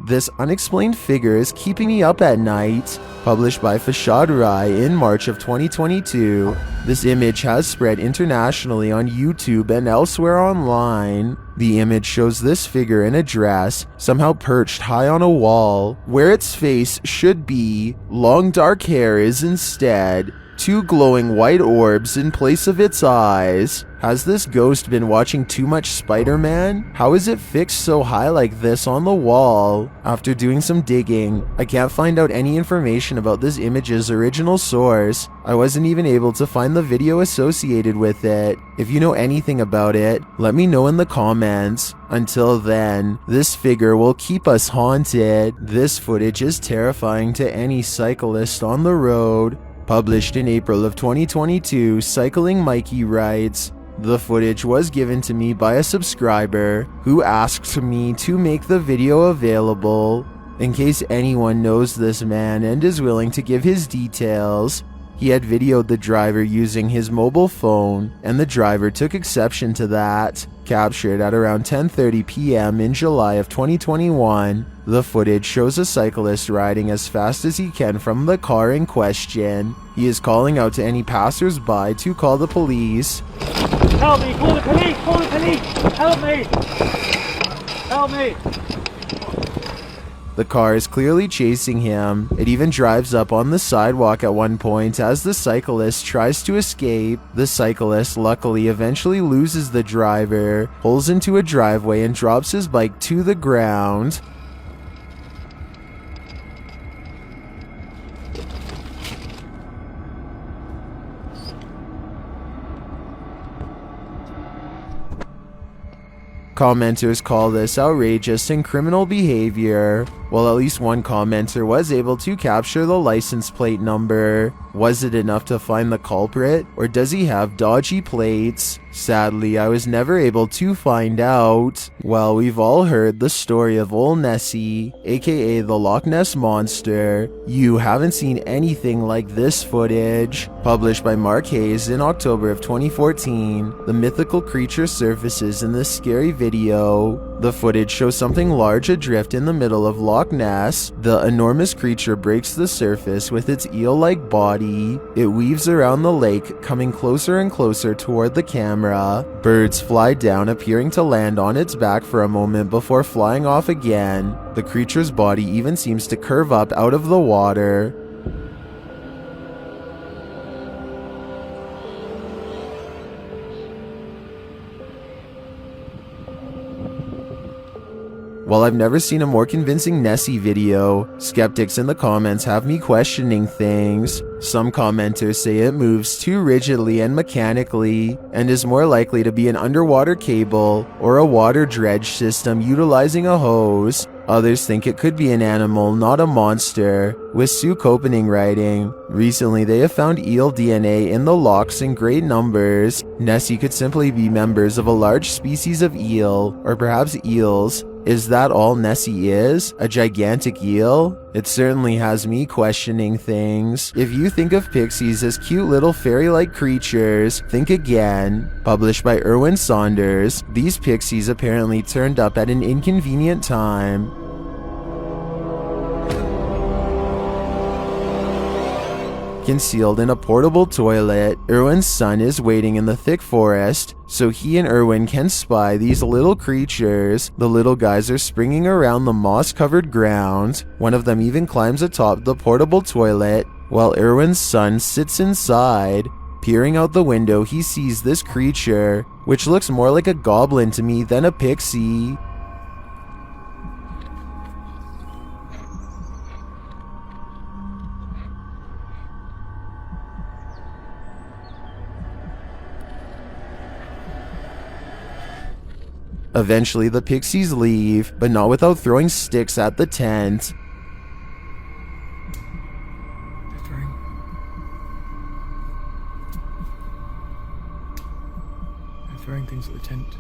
This unexplained figure is keeping me up at night. Published by Fashad Rai in March of 2022. This image has spread internationally on YouTube and elsewhere online. The image shows this figure in a dress, somehow perched high on a wall. Where its face should be, long dark hair is instead two glowing white orbs in place of its eyes. Has this ghost been watching too much Spider-Man? How is it fixed so high like this on the wall? After doing some digging, I can't find out any information about this image's original source. I wasn't even able to find the video associated with it. If you know anything about it, let me know in the comments. Until then, this figure will keep us haunted. This footage is terrifying to any cyclist on the road. Published in April of 2022, Cycling Mikey writes, "The footage was given to me by a subscriber who asked me to make the video available. In case anyone knows this man and is willing to give his details." He had videoed the driver using his mobile phone, and the driver took exception to that. Captured at around 10:30 p.m. in July of 2021, the footage shows a cyclist riding as fast as he can from the car in question. He is calling out to any passers-by to call the police. Help me! Call the police! Call the police! Help me! Help me! The car is clearly chasing him. It even drives up on the sidewalk at one point as the cyclist tries to escape. The cyclist luckily eventually loses the driver, pulls into a driveway and drops his bike to the ground. Commenters call this outrageous and criminal behavior. Well, at least one commenter was able to capture the license plate number. Was it enough to find the culprit, or does he have dodgy plates? Sadly, I was never able to find out. Well, we've all heard the story of Old Nessie, aka the Loch Ness Monster. You haven't seen anything like this footage. Published by Mark Hayes in October of 2014, the mythical creature surfaces in this scary video. The footage shows something large adrift in the middle of Loch Ness. The enormous creature breaks the surface with its eel-like body. It weaves around the lake, coming closer and closer toward the camera. Birds fly down, appearing to land on its back for a moment before flying off again. The creature's body even seems to curve up out of the water. While I've never seen a more convincing Nessie video, skeptics in the comments have me questioning things. Some commenters say it moves too rigidly and mechanically, and is more likely to be an underwater cable or a water dredge system utilizing a hose. Others think it could be an animal, not a monster, with Sue Copening writing, "Recently they have found eel DNA in the lochs in great numbers. Nessie could simply be members of a large species of eel, or perhaps eels. Is that all Nessie is? A gigantic eel?" It certainly has me questioning things. If you think of pixies as cute little fairy-like creatures, think again. Published by Erwin Saunders, these pixies apparently turned up at an inconvenient time. Concealed in a portable toilet, Erwin's son is waiting in the thick forest, so he and Erwin can spy these little creatures. The little guys are springing around the moss-covered ground. One of them even climbs atop the portable toilet, while Erwin's son sits inside. Peering out the window, he sees this creature, which looks more like a goblin to me than a pixie. Eventually, the pixies leave, but not without throwing sticks at the tent. They're throwing things at the tent.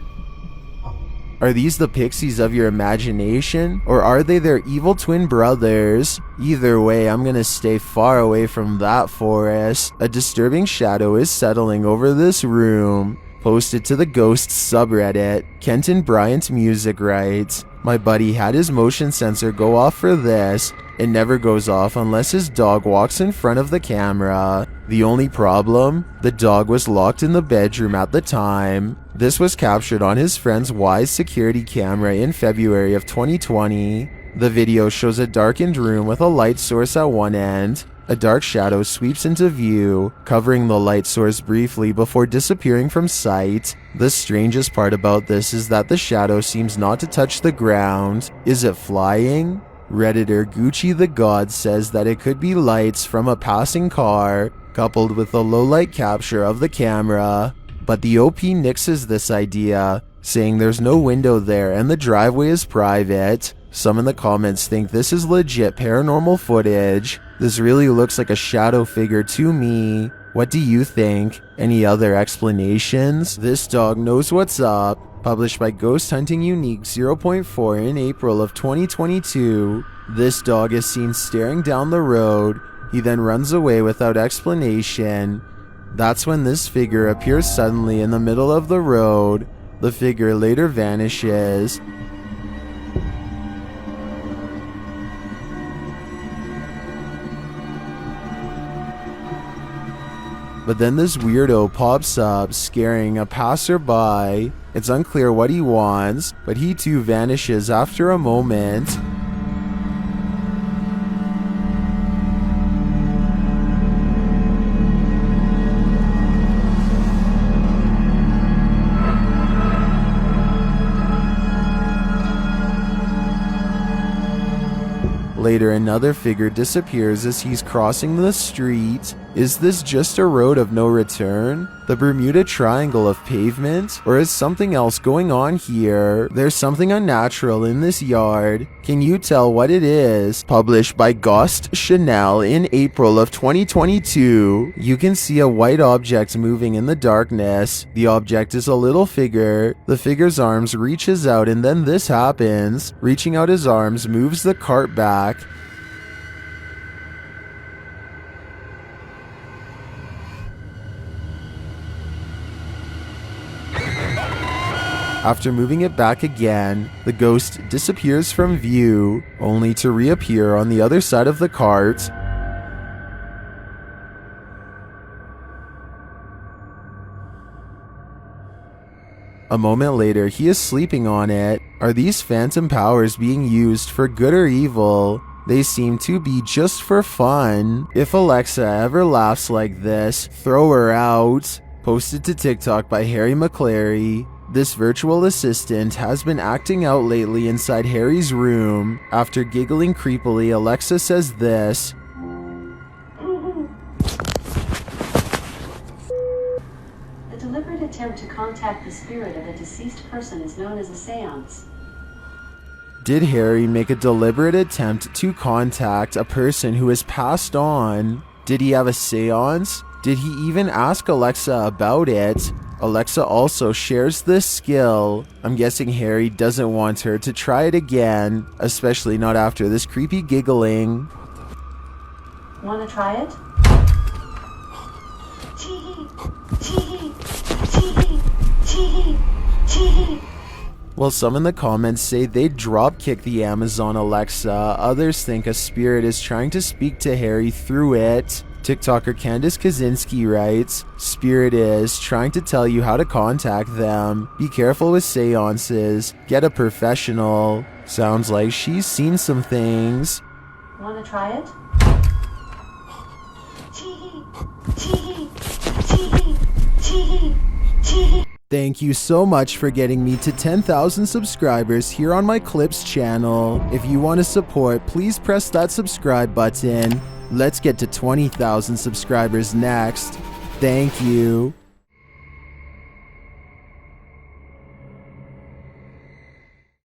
Are these the pixies of your imagination, or are they their evil twin brothers? Either way, I'm gonna stay far away from that forest. A disturbing shadow is settling over this room. Posted to the Ghosts subreddit, Kenton Bryant Music writes, "My buddy had his motion sensor go off for this. It never goes off unless his dog walks in front of the camera. The only problem? The dog was locked in the bedroom at the time." This was captured on his friend's Wyze security camera in February of 2020. The video shows a darkened room with a light source at one end. A dark shadow sweeps into view, covering the light source briefly before disappearing from sight. The strangest part about this is that the shadow seems not to touch the ground. Is it flying? Redditor Gucci the God says that it could be lights from a passing car, coupled with a low light capture of the camera. But the OP nixes this idea, saying there's no window there and the driveway is private. Some in the comments think this is legit paranormal footage. This really looks like a shadow figure to me. What do you think? Any other explanations? This dog knows what's up. Published by Ghost Hunting Unique 0.4 in April of 2022. This dog is seen staring down the road. He then runs away without explanation. That's when this figure appears suddenly in the middle of the road. The figure later vanishes. But then this weirdo pops up, scaring a passerby. It's unclear what he wants, but he too vanishes after a moment. Later, another figure disappears as he's crossing the street. Is this just a road of no return? The Bermuda Triangle of pavement? Or is something else going on here? There's something unnatural in this yard. Can you tell what it is? Published by Ghost Chanel in April of 2022. You can see a white object moving in the darkness. The object is a little figure. The figure's arms reaches out and then this happens. Reaching out his arms moves the cart back. After moving it back again, the ghost disappears from view, only to reappear on the other side of the cart. A moment later, he is sleeping on it. Are these phantom powers being used for good or evil? They seem to be just for fun. If Alexa ever laughs like this, throw her out. Posted to TikTok by Harry McClary. This virtual assistant has been acting out lately inside Harry's room. After giggling creepily, Alexa says this. The deliberate attempt to contact the spirit of a deceased person is known as a seance. Did Harry make a deliberate attempt to contact a person who has passed on? Did he have a seance? Did he even ask Alexa about it? Alexa also shares this skill. I'm guessing Harry doesn't want her to try it again, especially not after this creepy giggling. Wanna try it? Chee-hee, chee-hee, chee-hee, chee-hee, chee-hee. Well, some in the comments say they'd dropkick the Amazon Alexa. Others think a spirit is trying to speak to Harry through it. TikToker Candace Kaczynski writes, "Spirit is trying to tell you how to contact them. Be careful with seances. Get a professional." Sounds like she's seen some things. Wanna try it? Chee-hee, chee-hee, chee-hee, chee-hee, chee-hee. Thank you so much for getting me to 10,000 subscribers here on my Clips channel. If you want to support, please press that subscribe button. Let's get to 20,000 subscribers next. Thank you.